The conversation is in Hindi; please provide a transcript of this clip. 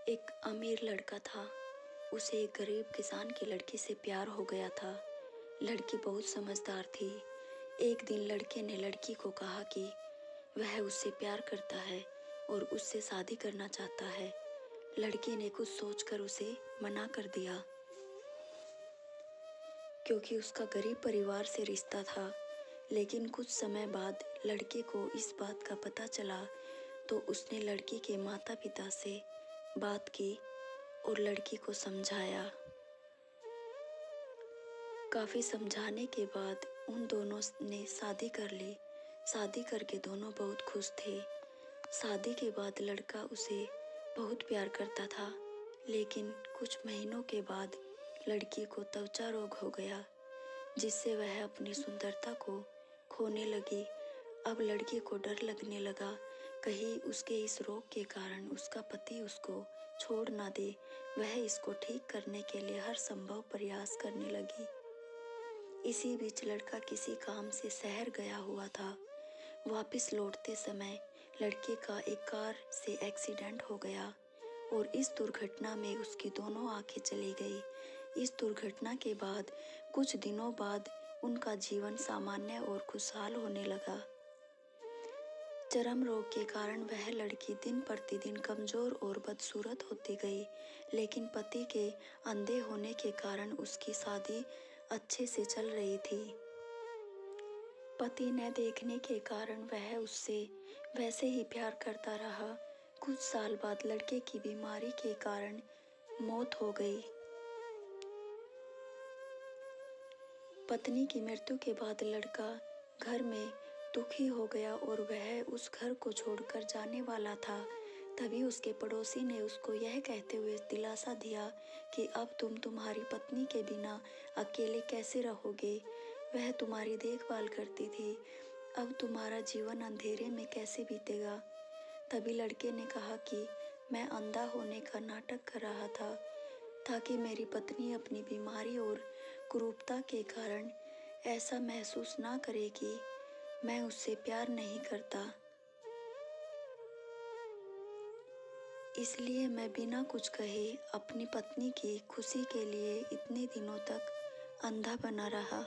एक अमीर लड़का था। उसे एक गरीब किसान की लड़की से प्यार हो गया था। लड़की बहुत समझदार थी। एक दिन लड़के ने लड़की को कहा कि वह उससे प्यार करता है और उससे शादी करना चाहता है। लड़की ने कुछ सोचकर उसे मना कर दिया, क्योंकि उसका गरीब परिवार से रिश्ता था। लेकिन कुछ समय बाद लड़के को इस बात का पता चला, तो उसने लड़की के माता पिता से बात की और लड़की को समझाया। काफ़ी समझाने के बाद उन दोनों ने शादी कर ली। शादी करके दोनों बहुत खुश थे। शादी के बाद लड़का उसे बहुत प्यार करता था, लेकिन कुछ महीनों के बाद लड़की को त्वचा रोग हो गया, जिससे वह अपनी सुंदरता को खोने लगी। अब लड़की को डर लगने लगा, कहीं उसके इस रोग के कारण उसका पति उसको छोड़ ना दे। वह इसको ठीक करने के लिए हर संभव प्रयास करने लगी। इसी बीच लड़का किसी काम से शहर गया हुआ था। वापस लौटते समय लड़के का एक कार से एक्सीडेंट हो गया और इस दुर्घटना में उसकी दोनों आंखें चली गई। इस दुर्घटना के बाद कुछ दिनों बाद उनका जीवन सामान्य और खुशहाल होने लगा। चर्म रोग के कारण वह लड़की दिन प्रतिदिन कमजोर और बदसूरत होती गई, लेकिन पति के अंधे होने के कारण उसकी शादी अच्छे से चल रही थी। पति न देखने के कारण वह उससे वैसे ही प्यार करता रहा। कुछ साल बाद लड़के की बीमारी के कारण मौत हो गई। पत्नी की मृत्यु के बाद लड़का घर में दुखी हो गया और वह उस घर को छोड़कर जाने वाला था। तभी उसके पड़ोसी ने उसको यह कहते हुए दिलासा दिया कि अब तुम तुम्हारी पत्नी के बिना अकेले कैसे रहोगे। वह तुम्हारी देखभाल करती थी, अब तुम्हारा जीवन अंधेरे में कैसे बीतेगा। तभी लड़के ने कहा कि मैं अंधा होने का नाटक कर रहा था, ताकि मेरी पत्नी अपनी बीमारी और कुरूपता के कारण ऐसा महसूस ना करे कि मैं उससे प्यार नहीं करता। इसलिए मैं बिना कुछ कहे अपनी पत्नी की खुशी के लिए इतने दिनों तक अंधा बना रहा।